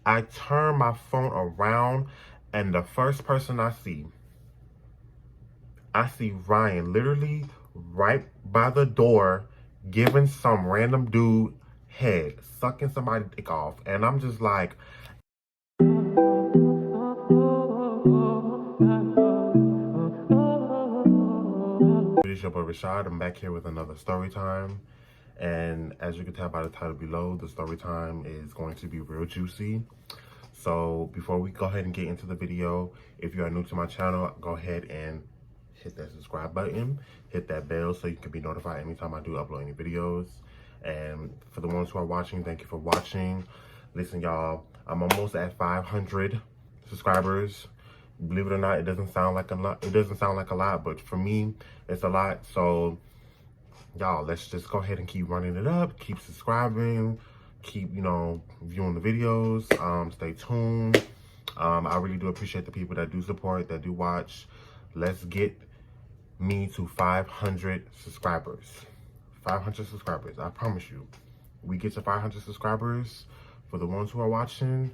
I turn my phone around, and the first person I see Ryan literally right by the door giving some random dude head, sucking somebody's dick off. And I'm just like, it's your boy Rashad. I'm back here with another story time. And as you can tell by the title below, the story time is going to be real juicy. So before we go ahead and get into the video, if you are new to my channel, go ahead and hit that subscribe button, hit that bell so you can be notified anytime I do upload any videos. And for the ones who are watching, thank you for watching. Listen, y'all, I'm almost at 500 subscribers. Believe it or not, it doesn't sound like a lot. It doesn't sound like a lot, but for me, it's a lot. So y'all, let's just go ahead and keep running it up, keep subscribing, keep, viewing the videos, stay tuned. I really do appreciate the people that do support, that do watch. Let's get me to 500 subscribers. 500 subscribers, I promise you. We get to 500 subscribers, for the ones who are watching,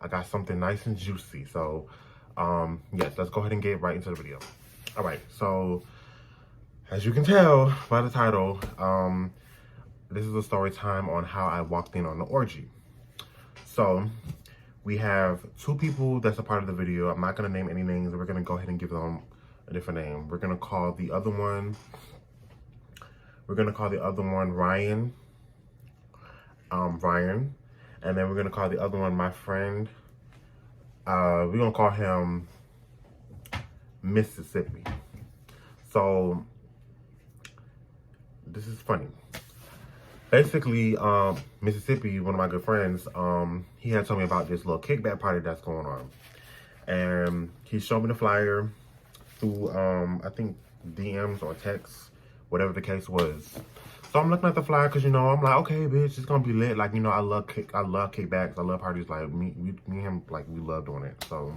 I got something nice and juicy. So, yes, let's go ahead and get right into the video. All right, so as you can tell by the title, this is a story time on how I walked in on the orgy. So we have two people that's a part of the video. I'm not gonna name any names. We're gonna go ahead and give them a different name. We're gonna call the other one Ryan. Ryan. And then we're gonna call the other one my friend. We're gonna call him Mississippi. So this is funny. Basically, Mississippi, one of my good friends, he had told me about this little kickback party that's going on. And he showed me the flyer through, I think, DMs or texts, whatever the case was. So I'm looking at the flyer because, I'm like, okay, bitch, it's going to be lit. Like, I love kickbacks. I love parties. Like, me and him, like, we love doing it. So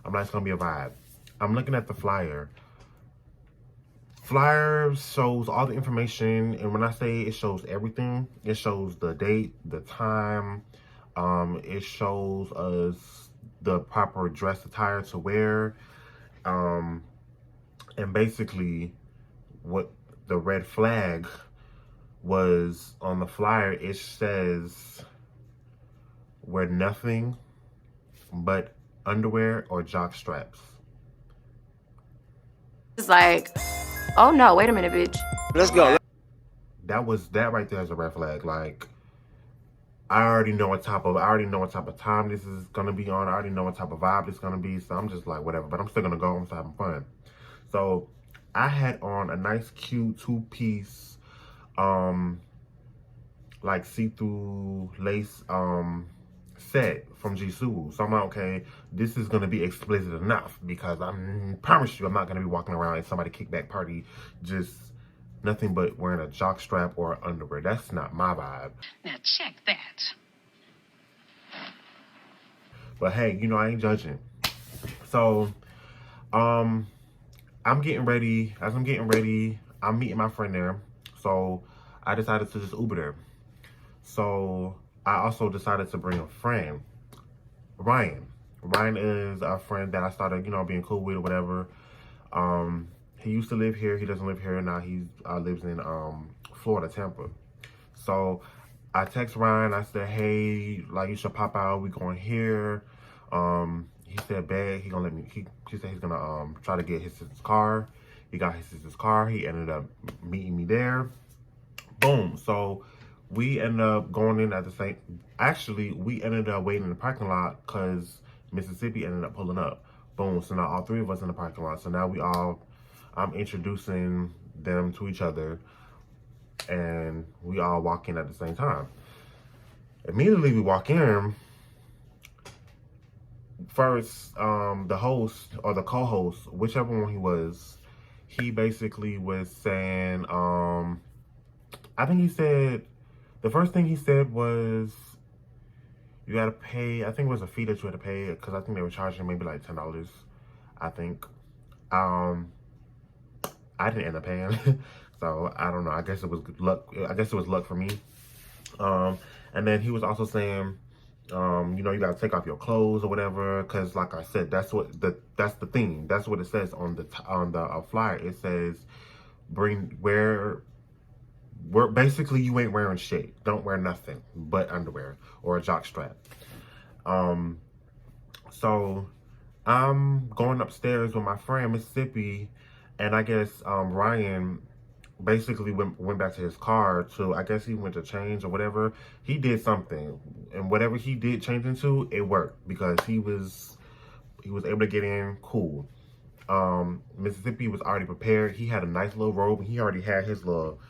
I'm like, it's going to be a vibe. I'm looking at the flyer. Flyer shows all the information, and when I say it shows everything, it shows the date, the time, it shows us the proper dress attire to wear, and basically what the red flag was on the flyer. It says wear nothing but underwear or jock straps. It's like, oh no, wait a minute, bitch. Let's go. That right there is a red flag. Like, I already know what type of time this is gonna be on. I already know what type of vibe it's gonna be. So I'm just like, whatever. But I'm still gonna go. I'm still having fun. So I had on a nice, cute two-piece, like see-through lace, set from Jisoo. So I'm like, okay, this is gonna be explicit enough because I promise you I'm not gonna be walking around at somebody kickback party just nothing but wearing a jock strap or underwear. That's not my vibe. Now check that. But hey, I ain't judging. So I'm getting ready. As I'm getting ready, I'm meeting my friend there. So I decided to just Uber there. So I also decided to bring a friend, Ryan. Ryan is a friend that I started, being cool with or whatever. He used to live here. He doesn't live here now. He lives in Florida, Tampa. So I text Ryan. I said, hey, like, you should pop out. We going here. He said, bad. He gonna let me. He said he's gonna try to get his sister's car. He got his sister's car. He ended up meeting me there. Boom. So we ended up going in at the same. Actually, we ended up waiting in the parking lot because Mississippi ended up pulling up. Boom. So now all three of us in the parking lot. So now I'm introducing them to each other, and we all walk in at the same time. Immediately we walk in. First, the host or the co-host, whichever one he was, he basically was saying, I think he said, the first thing he said was, you gotta pay, I think it was a fee that you had to pay, because I think they were charging maybe like $10, I think. I didn't end up paying, so I don't know, I guess it was good luck, I guess it was luck for me. And then he was also saying, You know, you gotta take off your clothes or whatever, because like I said, that's the thing. That's what it says on the flyer. It says wear basically you ain't wearing shit. Don't wear nothing but underwear or a jock strap. Um, so I'm going upstairs with my friend Mississippi, and I guess Ryan basically went back to his car to, I guess he went to change or whatever. He did something, and whatever he did change into, it worked because he was able to get in cool. Mississippi was already prepared. He had a nice little robe, and he already had his little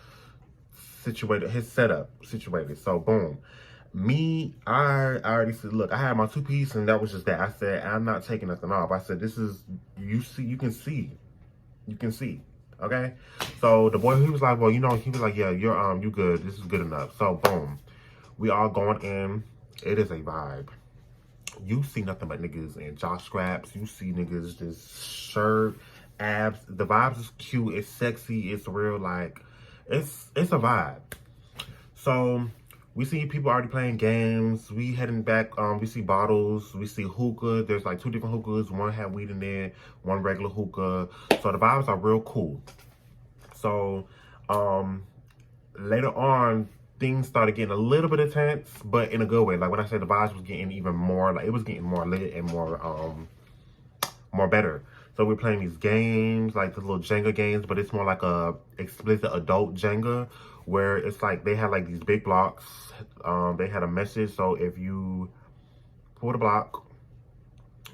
his setup situated. So boom. I already said, look, I had my two piece, and that was just that. I said, I'm not taking nothing off. I said, this is, you can see. Okay. So the boy, he was like, well, you know, he was like, yeah, you good. This is good enough. So boom, we all going in. It is a vibe. You see nothing but niggas in jock straps. You see niggas just shirt, abs. The vibes is cute. It's sexy. It's real. Like, it's a vibe. So we see people already playing games. We heading back. We see bottles. We see hookah. There's like 2 different hookahs. One had weed in there. One regular hookah. So the vibes are real cool. So later on, things started getting a little bit intense, but in a good way. Like when I said the vibes was getting even more, like it was getting more lit and more better. So we're playing these games, like the little Jenga games, but it's more like a explicit adult Jenga, where it's like they had like these big blocks. They had a message, so if you pull the block,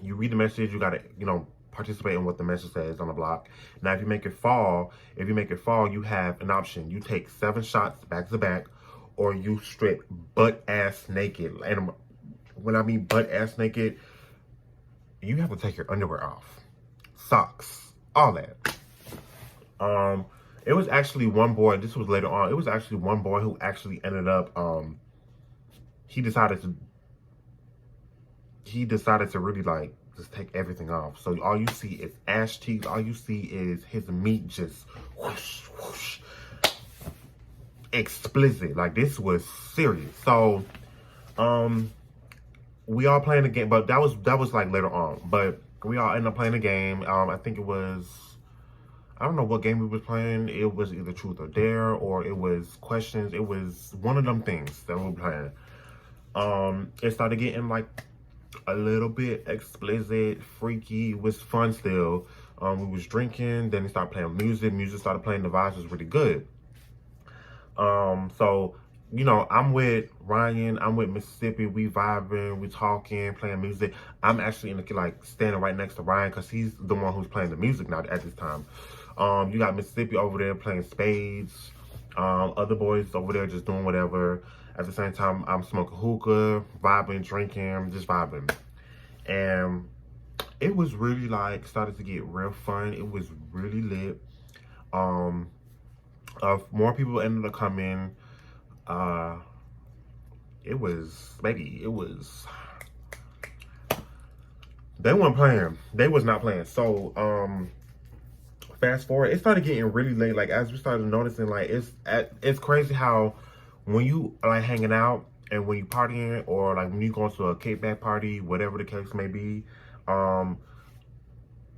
you read the message, you gotta, you know, participate in what the message says on the block. Now, if you make it fall, you have an option. You take 7 shots back to back, or you strip butt ass naked. And when I mean butt ass naked, you have to take your underwear off, socks, all that. It was actually one boy. This was later on. It was actually one boy who actually ended up. He decided to really like just take everything off. So all you see is ass cheeks. All you see is his meat just whoosh, whoosh. Explicit. Like, this was serious. So, we all playing the game, but that was like later on. But we all ended up playing the game. I think it was, I don't know what game we was playing. It was either Truth or Dare, or it was Questions. It was one of them things that we were playing. It started getting like a little bit explicit, freaky. It was fun still. We was drinking, then they started playing music. Music started playing, the vibes was really good. So, you know, I'm with Ryan, I'm with Mississippi, we vibing, we talking, playing music. I'm actually in the, like, standing right next to Ryan, because he's the one who's playing the music now at this time. You got Mississippi over there playing spades. Other boys over there just doing whatever. At the same time, I'm smoking hookah, vibing, drinking, just vibing. And it was really, like, started to get real fun. It was really lit. More people ended up coming. It was, baby, it was, they weren't playing. They was not playing. So, fast forward, it started getting really late. Like, as we started noticing, like, it's crazy how when you like hanging out and when you partying, or like when you go to a kickback party, whatever the case may be,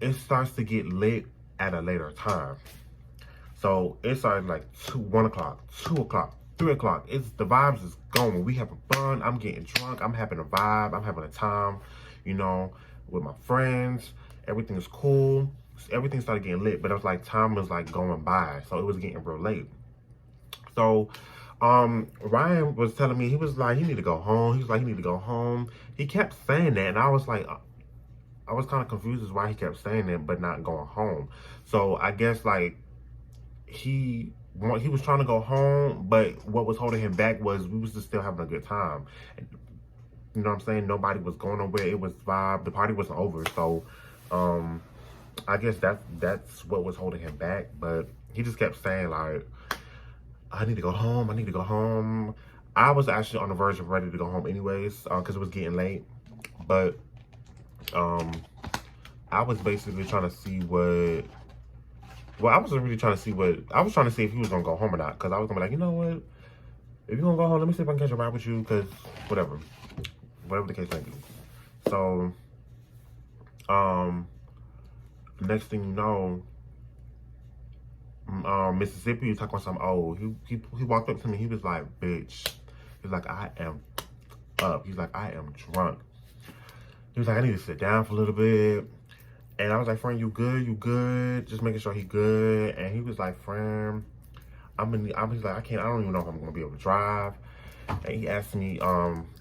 it starts to get lit at a later time. So it started like 1 o'clock, 2 o'clock, 3 o'clock. The vibes is going. We having fun. I'm getting drunk. I'm having a vibe. I'm having a time, you know, with my friends. Everything is cool. Everything started getting lit, but it was like time was like going by. So it was getting real late. So Ryan was telling me, he was like, he need to go home. He was like, he need to go home. He kept saying that, and I was like, I was kind of confused as why he kept saying that, but not going home. So I guess like he was trying to go home, but what was holding him back was we was just still having a good time. And, you know what I'm saying? Nobody was going nowhere. It was vibe. The party wasn't over. So I guess that's what was holding him back. But he just kept saying like, I need to go home. I need to go home. I was actually on the verge of ready to go home anyways, because it was getting late. But I was basically trying to see what. Well, I wasn't really trying to see what. I was trying to see if he was gonna go home or not, because I was gonna be like, you know what? If you're gonna go home, let me see if I can catch a ride with you, because whatever. whatever the case may be. So, next thing you know, Mississippi was talking about something. Oh, he walked up to me. He was like, bitch. He's like, I am up. He's like, I am drunk. He was like, I need to sit down for a little bit. And I was like, friend, you good? You good? Just making sure he good. And he was like, friend, he's like, I don't even know if I'm gonna be able to drive. And he asked me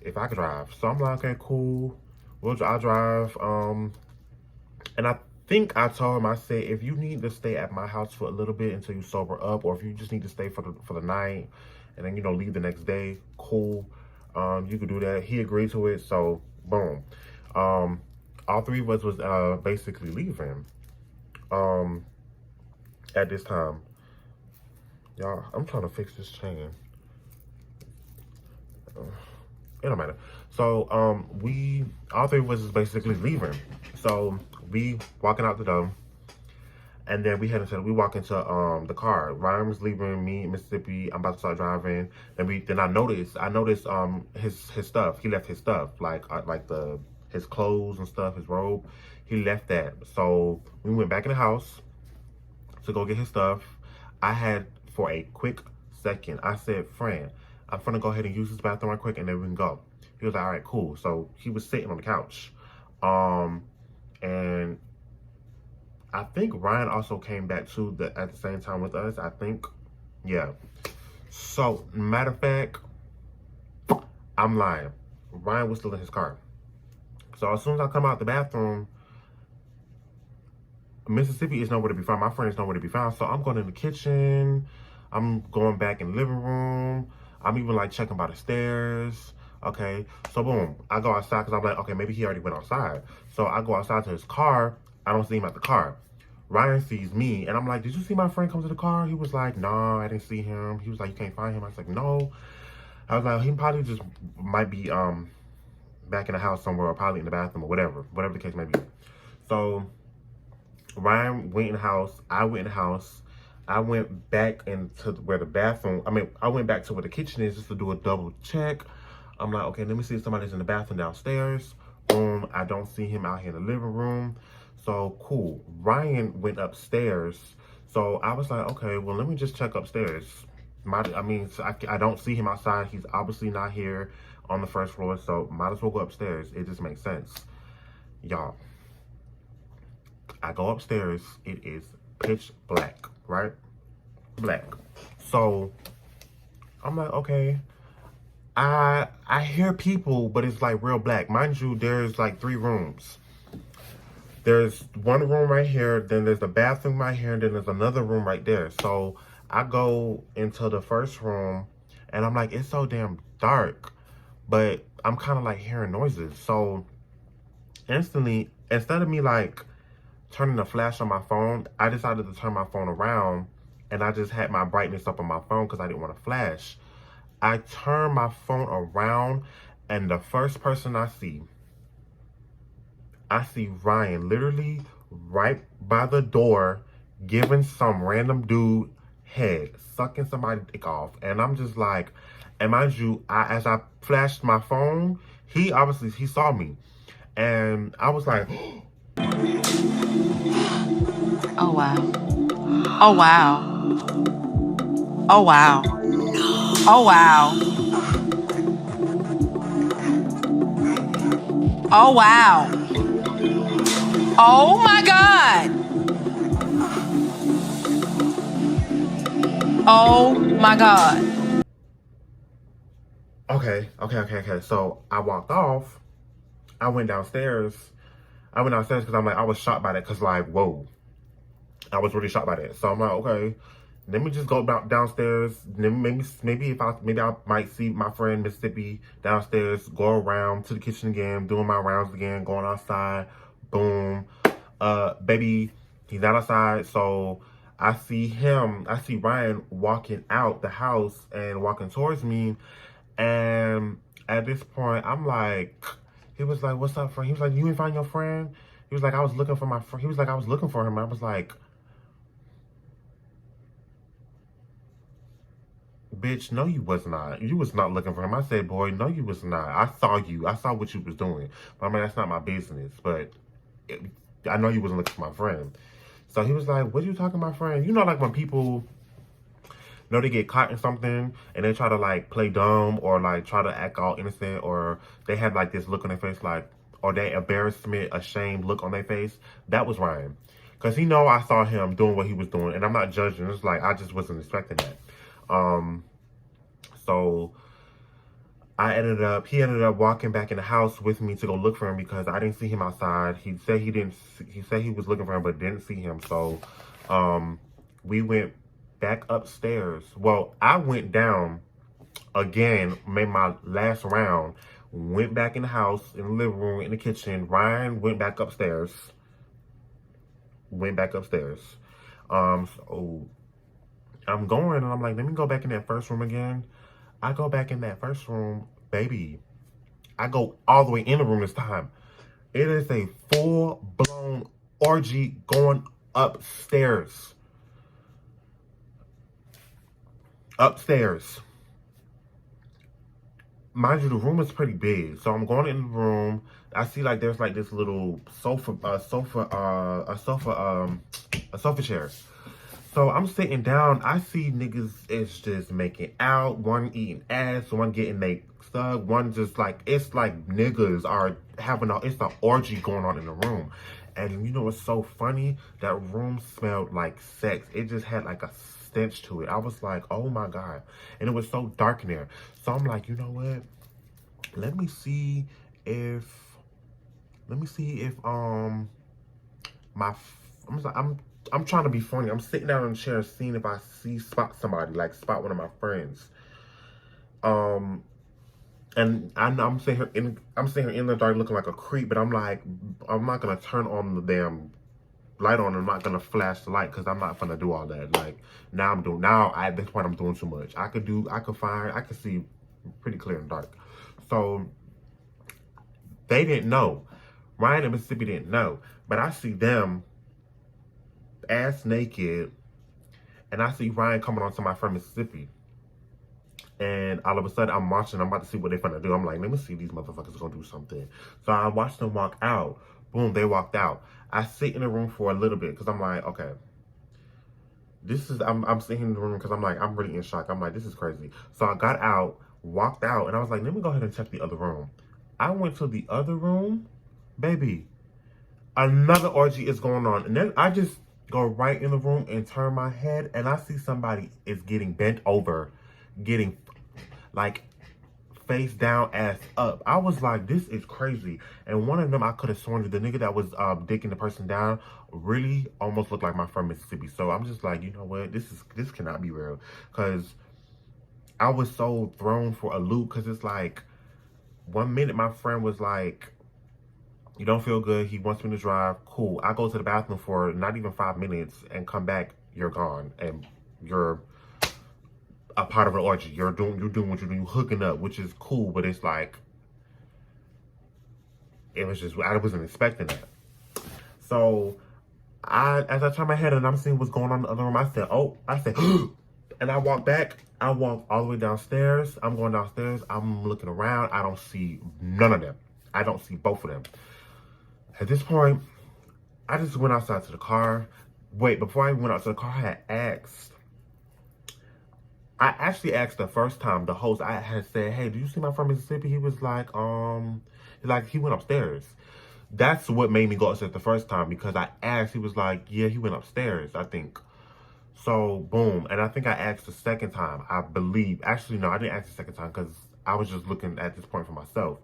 if I could drive. So I'm like, okay, cool. I'll drive. And I think I told him, I said, if you need to stay at my house for a little bit until you sober up, or if you just need to stay for the night and then, you know, leave the next day, cool. You could do that. He agreed to it. So boom. All three of us was basically leaving at this time. Y'all, I'm trying to fix this chain. It don't matter. So all three of us is basically leaving. So we walking out the door, and then we walk into the car. Ryan was leaving, me, Mississippi. I'm about to start driving. Then I noticed his stuff. He left his stuff, like his clothes and stuff, his robe. He left that. So we went back in the house to go get his stuff. I had, for a quick second, I said, friend, I'm gonna go ahead and use this bathroom right quick and then we can go. He was like, all right, cool. So he was sitting on the couch. And I think Ryan also came back too at the same time with us, I think. Yeah. So, matter of fact, I'm lying. Ryan was still in his car. So as soon as I come out the bathroom, Mississippi is nowhere to be found. My friend is nowhere to be found. So I'm going in the kitchen. I'm going back in the living room. I'm even like checking by the stairs. Okay. So boom, I go outside because I'm like, okay, maybe he already went outside. So I go outside to his car. I don't see him at the car. Ryan sees me and I'm like, did you see my friend come to the car? He was like, no, I didn't see him. He was like, you can't find him. I was like, no. I was like, he probably just might be back in the house somewhere, or probably in the bathroom or whatever the case may be. So Ryan went in the house. I went in the house. I went back into where the bathroom, I went back to where the kitchen is just to do a double check. I'm like, okay, let me see if somebody's in the bathroom downstairs. Boom, I don't see him out here in the living room. So cool. Ryan went upstairs. So I was like, okay, well, let me just check upstairs. I don't see him outside. He's obviously not here on the first floor. So might as well go upstairs. It just makes sense. Y'all, I go upstairs. It is pitch black, right? Black. So I'm like, okay. I hear people, but it's like real black. Mind you, there's like 3 rooms. There's one room right here, then there's the bathroom right here, and then there's another room right there. So I go into the first room, and I'm like, it's so damn dark, but I'm kind of like hearing noises. So instantly, instead of me like turning the flash on my phone, I decided to turn my phone around, and I just had my brightness up on my phone because I didn't want to flash. I turn my phone around, and the first person I see Ryan literally right by the door giving some random dude head, sucking somebody's dick off. And I'm just like, and mind you, as I flashed my phone, he saw me. And I was like, Oh, wow. Oh, wow. Oh, wow. Oh, wow. Oh, wow. Oh, my God. Oh, my God. okay. So I walked off. I went downstairs because I'm like, I was shocked by that because like, whoa. I was really shocked by that. So I'm like, okay, let me just go downstairs. Maybe I might see my friend Mississippi downstairs, go around to the kitchen again, doing my rounds again, going outside. Boom. Baby, he's not outside. So I see Ryan walking out the house and walking towards me. And at this point, I'm like, he was like, what's up, friend? He was like, you didn't find your friend? He was like, I was looking for my friend. He was like, I was looking for him. I was like, bitch, no, you was not. You was not looking for him. I said, boy, no, you was not. I saw you. I saw what you was doing. But I mean, that's not my business. But I know you wasn't looking for my friend. So he was like, what are you talking to my friend? You know, like when people know they get caught in something and they try to like play dumb or like try to act all innocent, or they have like this look on their face like, or that embarrassment, ashamed look on their face. That was Ryan. Because he know I saw him doing what he was doing, and I'm not judging. It's like I just wasn't expecting that. So he ended up walking back in the house with me to go look for him because I didn't see him outside. He said he was looking for him but didn't see him. So we went back upstairs. Well, I went down again, made my last round, went back in the house, in the living room, in the kitchen. Ryan went back upstairs. So I'm going and I'm like, let me go back in that first room again. I go back in that first room, baby. I go all the way in the room this time. It is a full-blown orgy going upstairs. Mind you, the room is pretty big. So I'm going in the room. I see like there's like this little sofa chair. So I'm sitting down. I see niggas is just making out. One eating ass. One getting they stuck. One just like, it's like niggas are having it's an orgy going on in the room. And you know what's so funny? That room smelled like sex. It just had like a stench to it. I was like, oh my God. And it was so dark in there. So I'm like, you know what? Let me see if I'm trying to be funny. I'm sitting down in the chair seeing if I spot somebody, like spot one of my friends. And I'm sitting here in the dark looking like a creep, but I'm like, I'm not gonna turn on the damn light on. I'm not gonna flash the light because I'm not gonna do all that. Like at this point I'm doing too much. I could see pretty clear in the dark. So they didn't know. Ryan and Mississippi didn't know, but I see them ass naked, and I see Ryan coming on to my friend Mississippi. And all of a sudden, I'm watching. I'm about to see what they're gonna do. I'm like, let me see these motherfuckers gonna do something. So I watched them walk out. Boom, they walked out. I sit in the room for a little bit because I'm like, okay, I'm sitting in the room because I'm like, I'm really in shock. I'm like, this is crazy. So I got out, walked out, and I was like, let me go ahead and check the other room. I went to the other room, baby. Another orgy is going on, and then I just go right in the room and turn my head, and I see somebody is getting bent over, getting like face down, ass up. I was like, this is crazy. And one of them, I could have sworn the nigga that was dicking the person down really almost looked like my friend Mississippi. So I'm just like, you know what, this cannot be real, because I was so thrown for a loop. Because it's like, 1 minute my friend was like, you don't feel good, he wants me to drive, cool. I go to the bathroom for not even 5 minutes and come back, you're gone, and you're a part of an orgy. You're doing what you're doing, you hooking up, which is cool, but it's like, it was just, I wasn't expecting that. So as I turn my head and I'm seeing what's going on in the other room, I said, and I walk back. I walk all the way downstairs. I'm going downstairs. I'm looking around. I don't see none of them. I don't see both of them. At this point, I just went outside to the car. Wait, before I went out to the car, I actually asked the first time, the host, I had said, hey, do you see my friend Mississippi? He was like, he went upstairs. That's what made me go upstairs the first time, because I asked, he was like, yeah, he went upstairs, I think. So, boom. And I think I asked the second time, I believe. Actually, no, I didn't ask the second time because I was just looking at this point for myself.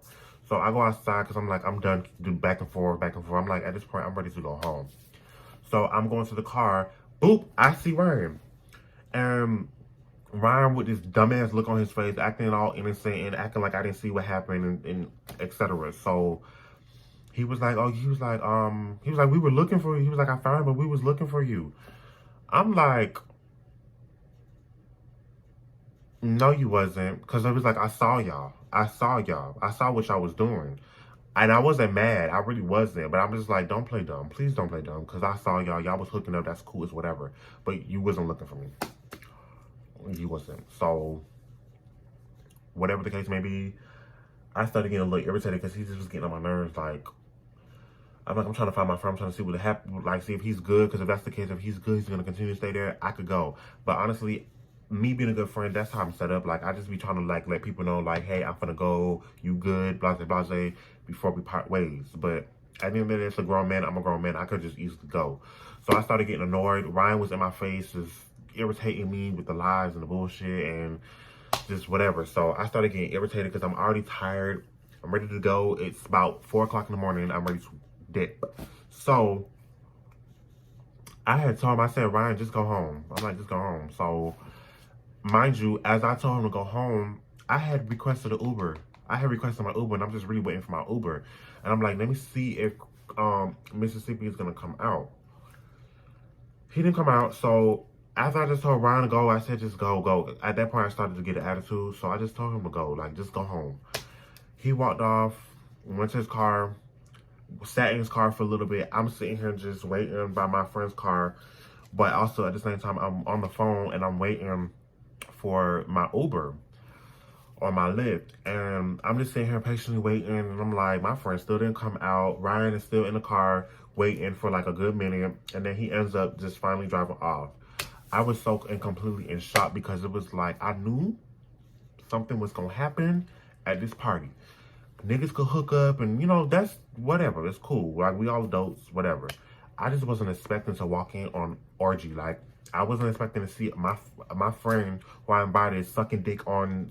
So I go outside because I'm like, I'm done do back and forth. I'm like, at this point, I'm ready to go home. So I'm going to the car. Boop, I see Ryan. And Ryan with this dumbass look on his face, acting all innocent and acting like I didn't see what happened and etc. So he was like, we were looking for you. He was like, I found him, but we was looking for you. I'm like, no, you wasn't. Because it was like, I saw y'all. I saw what y'all was doing. And I wasn't mad. I really wasn't. But I'm just like, don't play dumb. Please don't play dumb. Because I saw y'all. Y'all was hooking up. That's cool. It's whatever. But you wasn't looking for me. You wasn't. So whatever the case may be, I started getting a little irritated because he just was getting on my nerves. Like, I'm trying to find my friend. I'm trying to see what happened. Like, see if he's good. Because if that's the case, if he's good, he's going to continue to stay there. I could go. But honestly, me being a good friend, that's how I'm set up. Like, I just be trying to, like, let people know, like, hey, I'm going to go. You good? Blase, blase. Before we part ways. But at the end of the day, it's a grown man. I'm a grown man. I could just easily go. So I started getting annoyed. Ryan was in my face, just irritating me with the lies and the bullshit and just whatever. So I started getting irritated because I'm already tired. I'm ready to go. It's about 4 o'clock in the morning. I'm ready to dip. So I had told him, I said, Ryan, just go home. I'm like, just go home. So mind you, as I told him to go home, I had requested an Uber. I had requested my Uber, and I'm just really waiting for my Uber. And I'm like, let me see if Mississippi is going to come out. He didn't come out, so after I just told Ryan to go, I said, just go, go. At that point, I started to get an attitude, so I just told him to go, like, just go home. He walked off, went to his car, sat in his car for a little bit. I'm sitting here just waiting by my friend's car, but also at the same time, I'm on the phone, and I'm waiting for my Uber or my Lyft. And I'm just sitting here patiently waiting, and I'm like, my friend still didn't come out. Ryan is still in the car waiting for like a good minute, and then he ends up just finally driving off. I was so completely in shock because it was like I knew something was gonna happen at this party. Niggas could hook up, and you know, that's whatever. It's cool. Like, we all adults, whatever. I just wasn't expecting to walk in on orgy. Like, I wasn't expecting to see my friend who I invited sucking dick on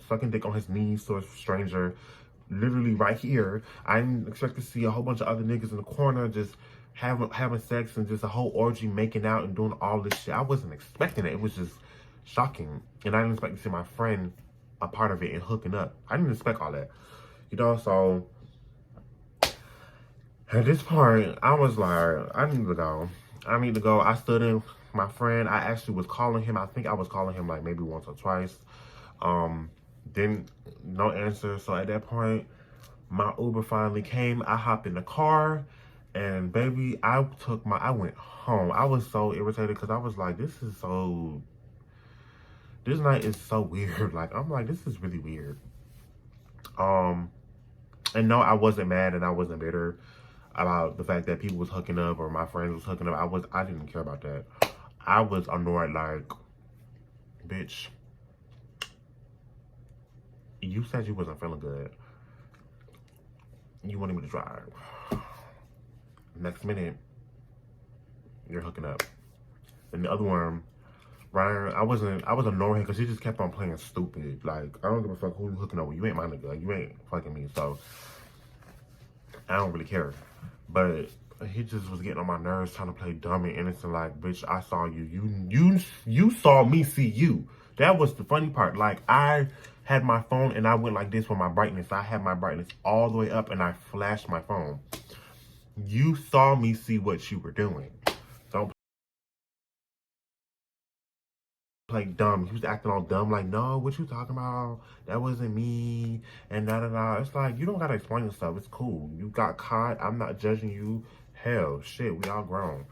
his knees to a stranger, literally right here. I didn't expect to see a whole bunch of other niggas in the corner just having sex and just a whole orgy, making out and doing all this shit. I wasn't expecting it. It was just shocking, and I didn't expect to see my friend a part of it and hooking up. I didn't expect all that, you know. So at this point, I was like, I need to go. I need to go. I stood in my friend. I actually was calling him. I think I was calling him like maybe once or twice. Didn't, no answer. So at that point, my Uber finally came. I hopped in the car, and baby, I went home. I was so irritated because I was like, this night is so weird. Like, I'm like, this is really weird. And no, I wasn't mad and I wasn't bitter about the fact that people was hooking up or my friends was hooking up. I didn't care about that. I was annoyed, like, bitch, you said you wasn't feeling good. You wanted me to drive. Next minute, you're hooking up. And the other one, Ryan, I was annoying because he just kept on playing stupid. Like, I don't give a fuck who you hooking up with. You ain't my nigga. Like, you ain't fucking me. So I don't really care. But he just was getting on my nerves, trying to play dumb and innocent. Like, bitch, I saw you. You saw me see you. That was the funny part. Like, I had my phone and I went like this with my brightness. I had my brightness all the way up and I flashed my phone. You saw me see what you were doing. Don't play dumb. He was acting all dumb, like, no, what you talking about? That wasn't me, and da. It's like, you don't gotta explain yourself. It's cool. You got caught. I'm not judging you. Hell, shit, we all grown.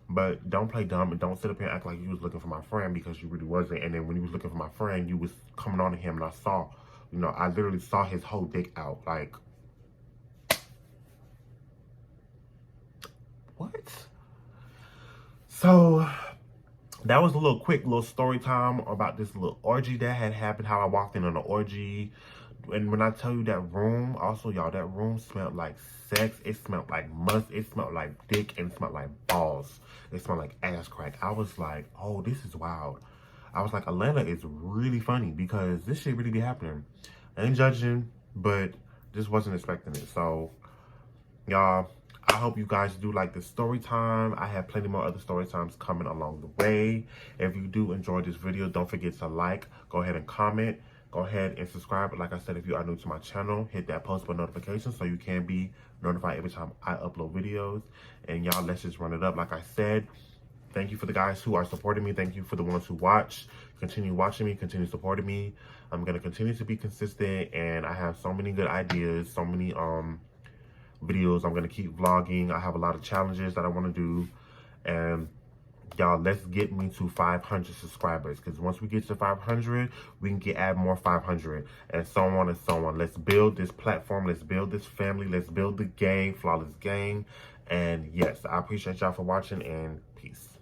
But don't play dumb and don't sit up here and act like you was looking for my friend because you really wasn't. And then when you was looking for my friend, you was coming on to him, and I saw, you know, I literally saw his whole dick out. Like, what? So that was a little story time about this little orgy that had happened, how I walked in on an orgy. And when I tell you that room, also, y'all, that room smelled like sex. It smelled like must. It smelled like dick, and it smelled like balls. It smelled like ass crack. I was like, oh, this is wild. I was like, Atlanta is really funny because this shit really be happening. I ain't judging, but just wasn't expecting it. So, y'all, I hope you guys do like this story time. I have plenty more other story times coming along the way. If you do enjoy this video, don't forget to like, go ahead and comment, go ahead and subscribe. Like I said, if you are new to my channel, hit that post bell notification so you can be notified every time I upload videos. And y'all, let's just run it up. Like I said, thank you for the guys who are supporting me. Thank you for the ones who watch. Continue watching me, continue supporting me. I'm going to continue to be consistent, and I have so many good ideas, so many videos. I'm going to keep vlogging. I have a lot of challenges that I want to do, and y'all, let's get me to 500 subscribers, because once we get to 500, we can add more 500, and so on and so on. Let's build this platform. Let's build this family. Let's build the gang, Flawless Gang. And yes, I appreciate y'all for watching, and peace.